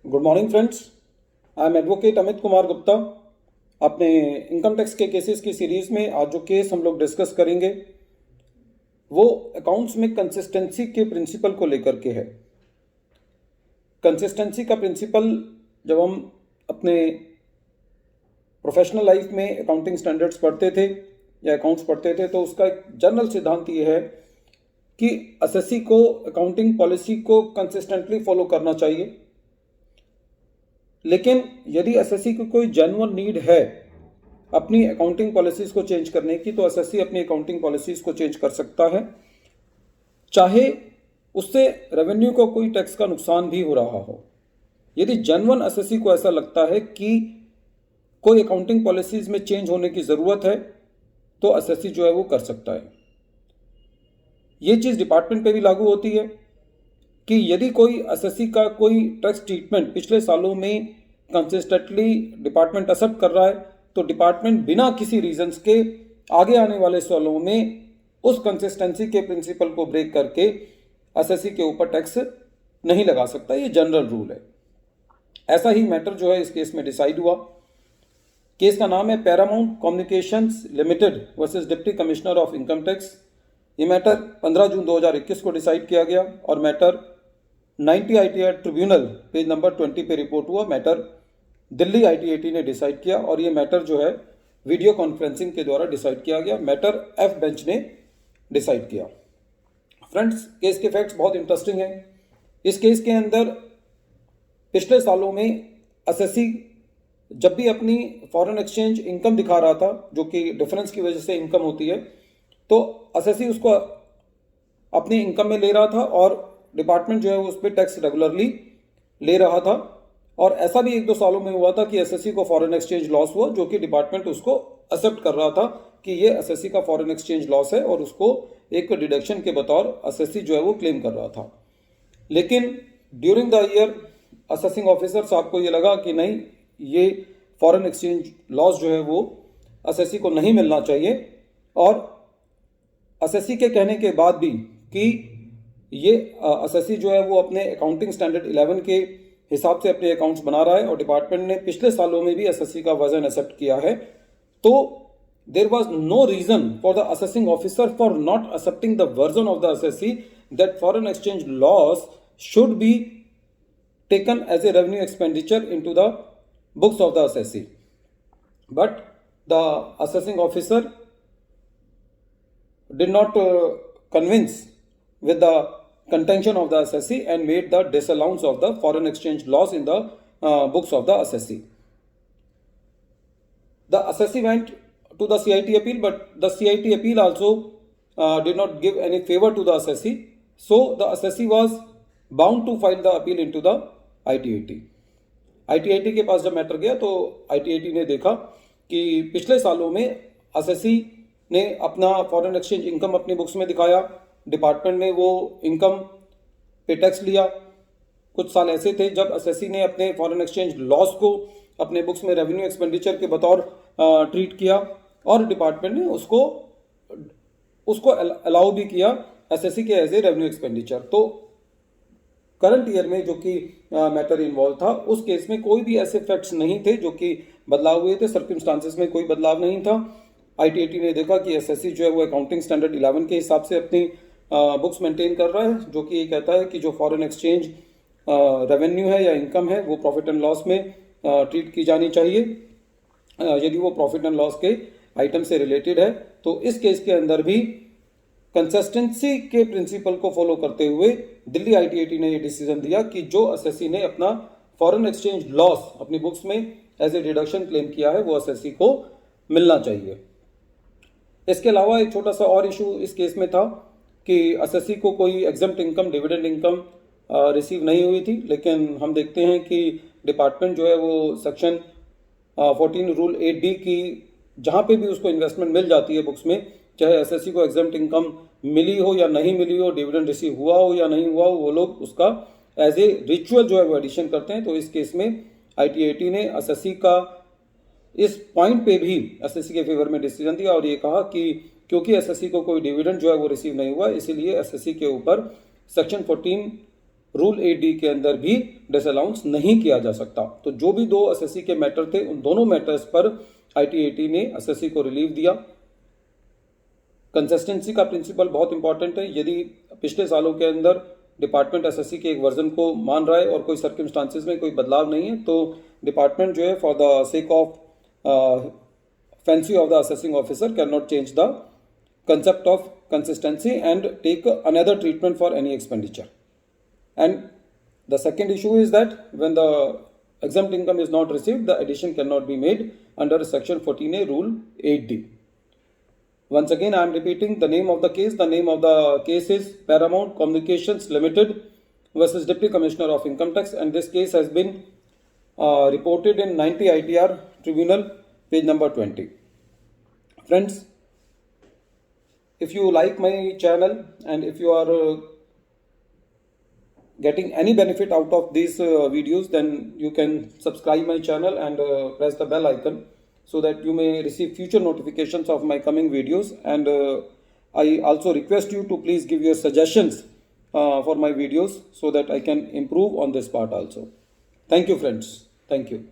Good morning friends. I am advocate Amit Kumar Gupta. अपने income tax के cases की सीरीज में आज जो केस हम लोग डिस्कस करेंगे वो अकाउंट्स में कंसिस्टेंसी के प्रिंसिपल को लेकर के है। कंसिस्टेंसी का प्रिंसिपल जब हम अपने प्रोफेशनल लाइफ में अकाउंटिंग स्टैंडर्ड्स पढ़ते थे या अकाउंट्स पढ़ते थे तो उसका एक जनरल सिद्धांत ये है कि एसएससी को अकाउंटिंग पॉलिसी को कंसिस्टेंटली फॉलो करना चाहिए। लेकिन यदि एसएससी की कोई जेन्युइन नीड है अपनी अकाउंटिंग पॉलिसीज को चेंज करने की तो एसएससी अपनी अकाउंटिंग पॉलिसीज को चेंज कर सकता है, चाहे उससे रेवेन्यू को कोई टैक्स का नुकसान भी हो रहा हो। यदि जेन्युइन एसएससी को ऐसा लगता है कि कोई अकाउंटिंग पॉलिसीज में चेंज होने की ज़रूरत है तो एसएससी जो है वो कर सकता है। ये चीज़ डिपार्टमेंट पे भी लागू होती है कि यदि कोई एसएससी का कोई टैक्स ट्रीटमेंट पिछले सालों में कंसिस्टेंटली डिपार्टमेंट एक्सेप्ट कर रहा है तो डिपार्टमेंट बिना किसी रीजंस के आगे आने वाले सालों में उस कंसिस्टेंसी के प्रिंसिपल को ब्रेक करके एसएससी के ऊपर टैक्स नहीं लगा सकता। ये जनरल रूल है। ऐसा ही मैटर जो है इस केस में डिसाइड हुआ। केस का नाम है Paramount communications limited versus deputy commissioner of income tax. ये मैटर 15 जून 2021 को डिसाइड किया गया और matter 90 ITAT tribunal page number 20 पे रिपोर्ट हुआ। मैटर दिल्ली ITAT ने डिसाइड किया और ये मैटर जो है वीडियो कॉन्फ्रेंसिंग के द्वारा डिसाइड किया गया। मैटर F बेंच ने डिसाइड किया। फ्रेंड्स, केस के फैक्ट्स बहुत इंटरेस्टिंग हैं। इस केस के अंदर पिछले सालों में एसएससी जब भी अपनी फॉरेन एक्सचेंज इनकम दिखा रहा था, जो कि डिफरेंस की वजह से इनकम होती है, तो एसएससी उसको अपनी इनकम में ले रहा था और डिपार्टमेंट जो है उस पर टैक्स रेगुलरली ले रहा था। और ऐसा भी 1-2 सालों में हुआ था कि एसएससी को फॉरेन एक्सचेंज लॉस हुआ, जो कि डिपार्टमेंट उसको एक्सेप्ट कर रहा था कि ये एसएससी का फॉरेन एक्सचेंज लॉस है और उसको एक डिडक्शन के बतौर एसएससी जो है वो क्लेम कर रहा था। लेकिन during the year assessing officer साहब को ये लगा कि नहीं, ये फॉरेन एक्सचेंज लॉस जो है वो एसएससी को नहीं मिलना चाहिए। और एसएससी के कहने के बाद भी कि ये एसएससी जो है वो अपने अकाउंटिंग स्टैंडर्ड 11 के हिसाब से अपने अकाउंट्स बना रहा है और डिपार्टमेंट ने पिछले सालों में भी एसएससी का वर्जन एक्सेप्ट किया है, तो there was no reason for the assessing officer for not accepting the version of the SSC that foreign exchange loss should be taken as a revenue expenditure into the books of the SSC. But the assessing officer did not convince with the contention of the SSC and made the disallowance of the foreign exchange loss in the books of the SSC. The SSC went to the CIT appeal, but the CIT appeal also did not give any favor to the SSC. So the SSC was bound to file the appeal into the ITAT. ITAT के पास जब matter गया तो ITAT ने देखा कि पिछले सालों में SSC ने अपना फॉरेन एक्सचेंज इनकम अपनी बुक्स में दिखाया, डिपार्टमेंट ने वो इनकम पे टैक्स लिया। कुछ साल ऐसे थे जब एसएससी ने अपने फॉरेन एक्सचेंज लॉस को अपने बुक्स में रेवेन्यू एक्सपेंडिचर के बतौर ट्रीट किया और डिपार्टमेंट ने उसको अलाउ भी किया एसएससी के एज ए रेवेन्यू एक्सपेंडिचर। तो करंट ईयर में जो कि मैटर इन्वॉल्व था उस केस में कोई भी ऐसे फैक्ट्स नहीं थे जो कि बदलाव हुए थे। सर्कमस्टांसेस में कोई बदलाव नहीं था। ITAT ने देखा कि एसएससी जो है वो अकाउंटिंग स्टैंडर्ड 11 के हिसाब से अपनी बुक्स मेंटेन कर रहा है, जो कि ये कहता है कि जो फॉरेन एक्सचेंज रेवेन्यू है या इनकम है वो प्रॉफिट एंड लॉस में ट्रीट की जानी चाहिए यदि वो प्रॉफिट एंड लॉस के आइटम से रिलेटेड है। तो इस केस के अंदर भी कंसिस्टेंसी के प्रिंसिपल को फॉलो करते हुए दिल्ली ITAT ने ये डिसीजन दिया कि जो एसएससी ने अपना फॉरेन एक्सचेंज लॉस अपनी बुक्स में एज ए डिडक्शन क्लेम किया है वो एसएससी को मिलना चाहिए। इसके अलावा एक छोटा सा और इशू इस केस में था कि एसएससी को कोई exempt income, dividend income receive नहीं हुई थी। लेकिन हम देखते हैं कि डिपार्टमेंट जो है वो सेक्शन 14 रूल 8D की जहाँ पे भी उसको इन्वेस्टमेंट मिल जाती है बुक्स में, चाहे एसएससी को एग्जम्प्ट इनकम मिली हो या नहीं मिली हो, डिविडेंड रिसीव हुआ हो या नहीं हुआ हो, वो लोग उसका एज ए रिचुअल जो है वो एडिशन करते हैं। तो इस केस में ITAT ने एसएससी का इस पॉइंट पे भी एसएससी के फेवर में डिसीजन दिया और ये कहा कि क्योंकि एसएससी को कोई डिविडेंड जो है वो रिसीव नहीं हुआ, इसीलिए एसएससी के ऊपर सेक्शन 14 रूल 8D के अंदर भी डिसअलाउंस नहीं किया जा सकता। तो जो भी 2 एसएससी के मैटर थे, उन दोनों मैटर्स पर ITAT ने एसएससी को रिलीव दिया। कंसिस्टेंसी का प्रिंसिपल बहुत इंपॉर्टेंट है। यदि पिछले सालों के अंदर डिपार्टमेंट एसएससी के एक वर्जन को मान रहा है और कोई सर्कमस्टांसिस में कोई बदलाव नहीं है, तो डिपार्टमेंट जो है for the sake of fancy of the assessing officer can not change the concept of consistency and take another treatment for any expenditure. And the second issue is that when the exempt income is not received, the addition cannot be made under section 14A rule 8D. Once again, I am repeating the name of the case. The name of the case is Paramount Communications Limited versus Deputy Commissioner of Income Tax, and this case has been reported in 90 ITR Tribunal, page number 20. Friends, if you like my channel and if you are getting any benefit out of these videos, then you can subscribe my channel and press the bell icon so that you may receive future notifications of my coming videos. And I also request you to please give your suggestions for my videos so that I can improve on this part also. Thank you, friends. Thank you.